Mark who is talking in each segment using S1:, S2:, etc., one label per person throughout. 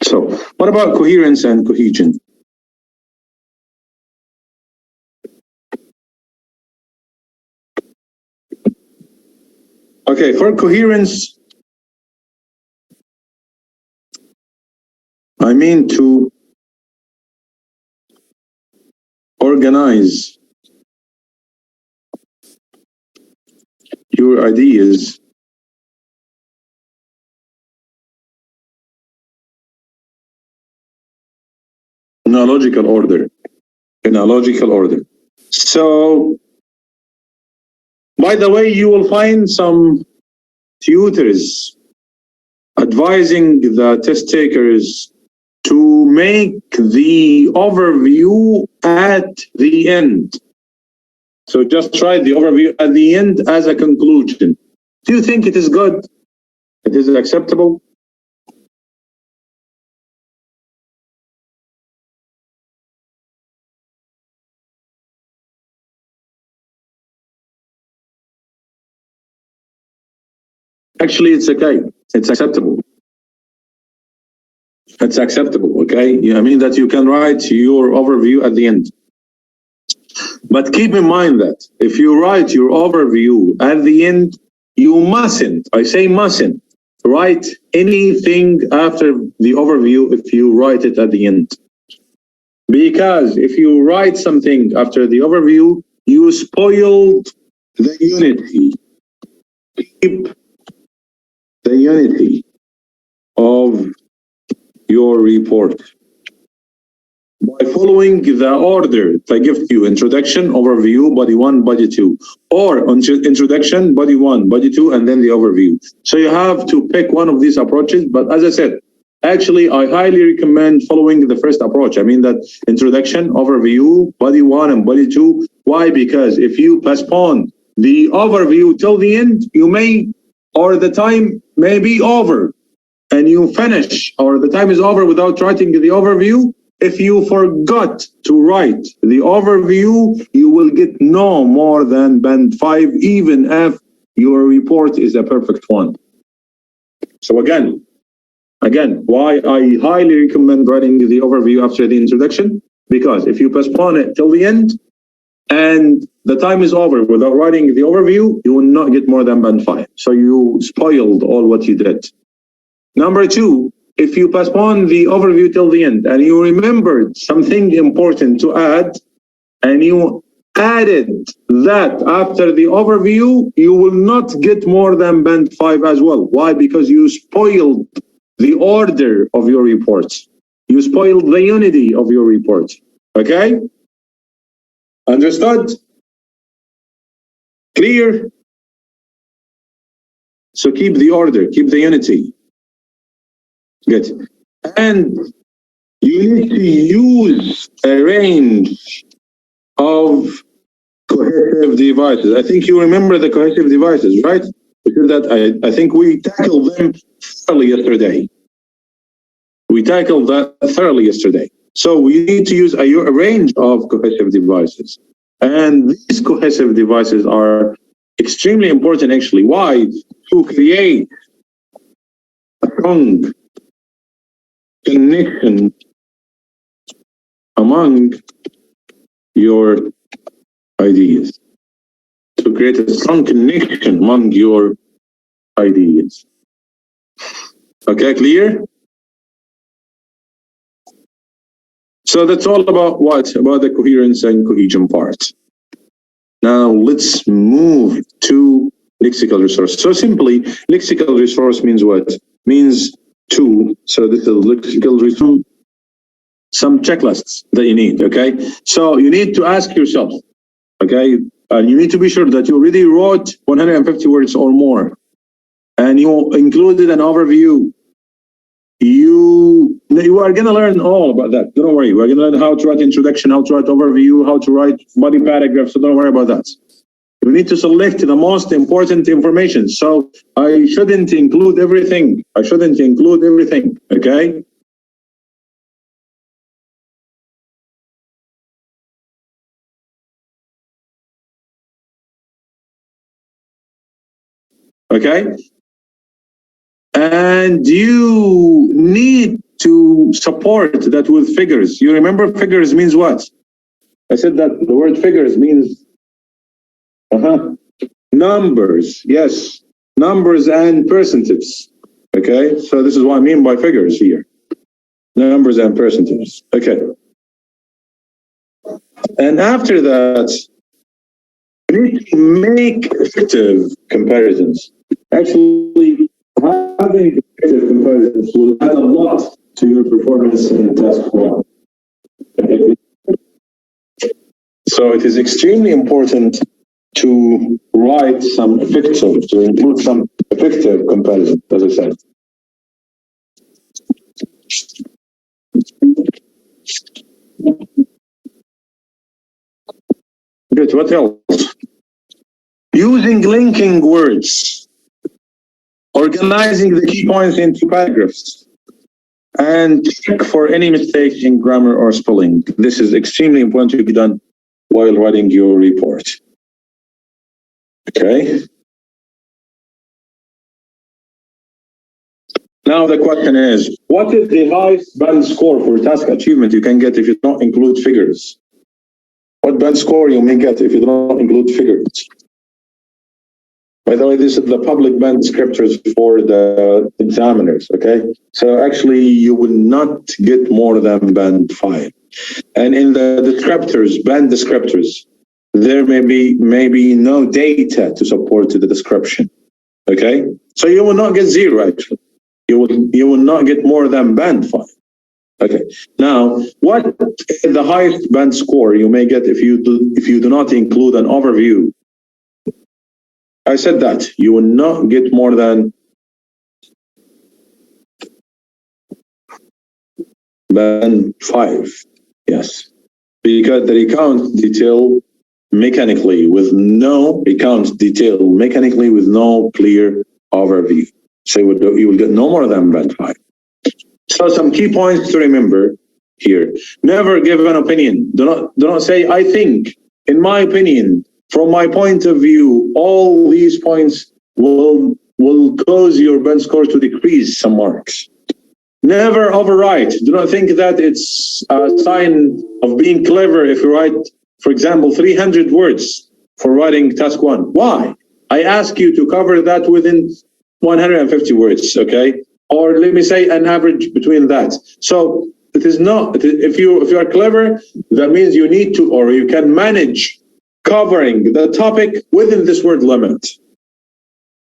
S1: So what about coherence and cohesion? Okay, for coherence, I mean to organize your ideas in a logical order. So, by the way, you will find some tutors advising the test takers to make the overview at the end. So just write the overview at the end as a conclusion. Do you think it is good? It is acceptable? Actually, it's okay. It's acceptable. It's acceptable, okay? I mean that you can write your overview at the end. But keep in mind that if you write your overview at the end, you mustn't, I say mustn't, write anything after the overview if you write it at the end. Because if you write something after the overview, you spoiled the unity. Keep the unity of your report by following the order I give you: introduction, overview, body one, body two, or introduction, body one, body two, and then the overview. So you have to pick one of these approaches. But as I said, actually, I highly recommend following the first approach. I mean that introduction, overview, body one, and body two. Why? Because if you postpone the overview till the end, you may, or the time may be over, and you finish, or the time is over without writing the overview. If you forgot to write the overview, you will get no more than band 5, even if your report is a perfect one. So again, why I highly recommend writing the overview after the introduction, because if you postpone it till the end and the time is over without writing the overview, you will not get more than band 5. So you spoiled all what you did. Number 2, if you postpone the overview till the end and you remembered something important to add and you added that after the overview, you will not get more than band 5 as well. Why? Because you spoiled the order of your reports. You spoiled the unity of your reports. Okay? Understood? Clear? So keep the order, keep the unity. Good. And you need to use a range of cohesive devices. I think you remember the cohesive devices, right? Because that I think we tackled them thoroughly yesterday. So we need to use a range of cohesive devices. And these cohesive devices are extremely important, actually. Why? To create a strong connection among your ideas. To create a strong connection among your ideas. Okay, clear? So that's all about what? About the coherence and cohesion part. Now let's move to lexical resource. So simply, lexical resource means what? Means two. So this is lexical resource. Some checklists that you need, okay? So you need to ask yourself, okay? And you need to be sure that you already wrote 150 words or more. And you included an overview. You are going to learn all about that. Don't worry. We're going to learn how to write introduction, how to write overview, how to write body paragraph. So don't worry about that. You need to select the most important information. So I shouldn't include everything. Okay? Okay? And you need to support that with figures. You remember figures means what? I said that the word figures means numbers. Yes, numbers and percentages. Okay, so this is what I mean by figures here. Numbers and percentages. Okay. And after that, you need to make effective comparisons. Actually, having effective comparisons will add a lot to your performance in task one. So it is extremely important to write some effective, to include some effective comparison, as I said. Good, what else? Using linking words, organizing the key points into paragraphs, and check for any mistakes in grammar or spelling. This is extremely important to be done while writing your report. Okay. Now the question is, what is the highest band score for task achievement you can get if you don't include figures? What band score you may get if you don't include figures? By the way, this is the public band descriptors for the examiners, okay? So actually you will not get more than band 5. And in the descriptors, band descriptors, there may be no data to support the description, okay? So you will not get 0 actually. You will not get more than band 5. Okay. Now, what is the highest band score you may get if you do not include an overview? I said that you will not get more than band 5. Yes, because the recount detail mechanically with no clear overview. So you will get no more than band 5. So some key points to remember here. Never give an opinion. Do not say, I think, in my opinion, from my point of view, all these points will cause your band score to decrease some marks. Never overwrite. Do not think that it's a sign of being clever if you write, for example, 300 words for writing task 1. Why? I ask you to cover that within 150 words, okay? Or let me say an average between that. So it is not, if you are clever, that means you need to, or you can manage covering the topic within this word limit.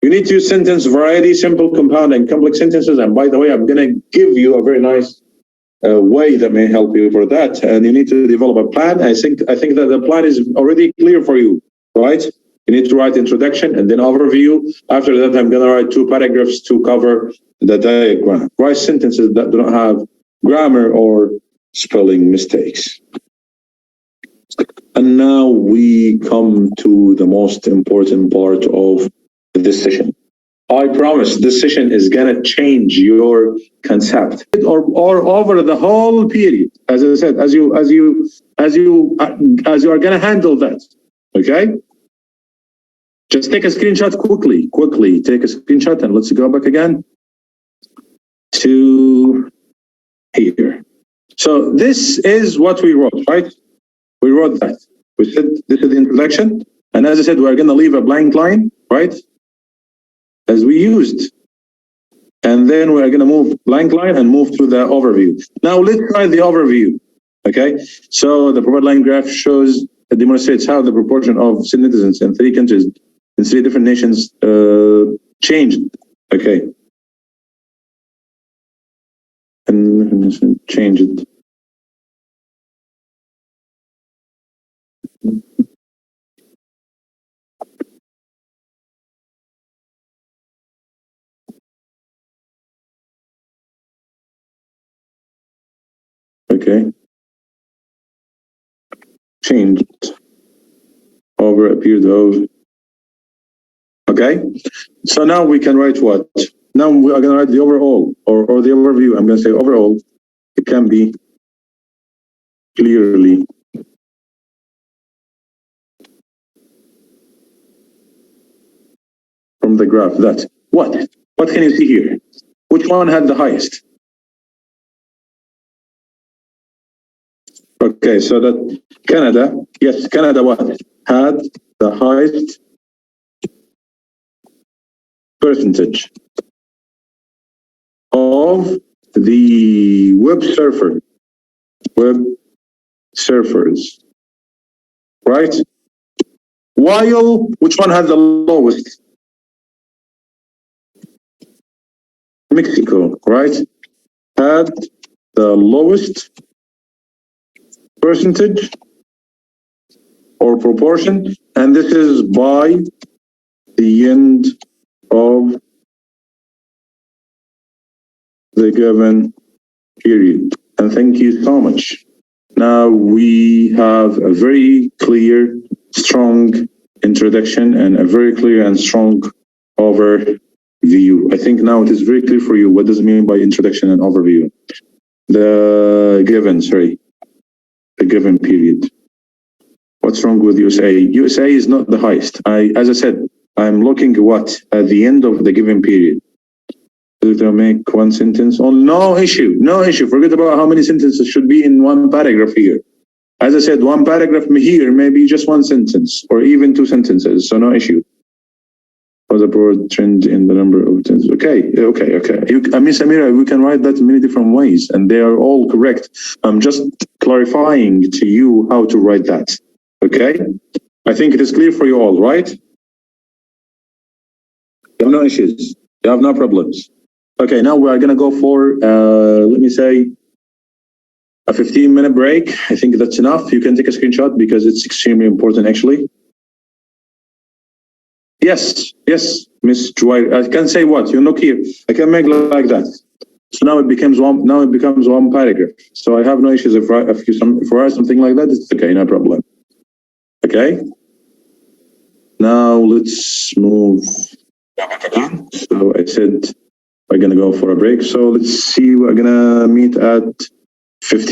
S1: You need to use sentence variety, simple, compound, and complex sentences. And by the way, I'm going to give you a very nice way that may help you for that. And you need to develop a plan. I think that the plan is already clear for you, right? You need to write introduction and then overview. After that, I'm going to write 2 paragraphs to cover the diagram. Write sentences that do not have grammar or spelling mistakes. And now we come to the most important part of this session. I promise this session is going to change your concept or over the whole period. As I said, as you are going to handle that. Okay. Just take a screenshot quickly take a screenshot and let's go back again to here. So this is what we wrote, right? We wrote that. We said this is the introduction. And as I said, we're going to leave a blank line, right? As we used. And then we're going to move blank line and move to the overview. Now let's try the overview. Okay. So the provided line graph demonstrates how the proportion of citizens in 3 countries in 3 different nations changed. Okay. And changed. Okay. Changed over a period of. Okay. So now we can write what? Now we are going to write the overall or the overview. I'm going to say overall. It can be clearly from the graph that what can you see here? Which one had the highest? Okay, so that Canada, yes, Canada what? Had the highest percentage of the web surfers, right? While which one has the lowest? Mexico, right? Had the lowest percentage or proportion, and this is by the end of the given period. And thank you so much. Now we have a very clear, strong introduction and a very clear and strong overview. I think now it is very clear for you what does it mean by introduction and overview. The given period. What's wrong with USA? USA is not the highest. As I said, I'm looking at the end of the given period. To make one sentence on no issue. Forget about how many sentences should be in one paragraph here. As I said, one paragraph here may be just one sentence or even two sentences, so no issue. Was a broad trend in the number of sentences. Okay. Miss Amira, we can write that in many different ways, and they are all correct. I'm just clarifying to you how to write that. Okay? I think it is clear for you all, right? You have no issues. You have no problems. Okay, now we are going to go for, let me say, a 15-minute break. I think that's enough. You can take a screenshot because it's extremely important, actually. Yes, Miss Joy. I can say what? You look here. I can make like that. So now it becomes one paragraph. So I have no issues if I write something like that. It's okay, no problem. Okay. Now let's move back again. So I said we're gonna go for a break. So let's see. We're gonna meet at 15.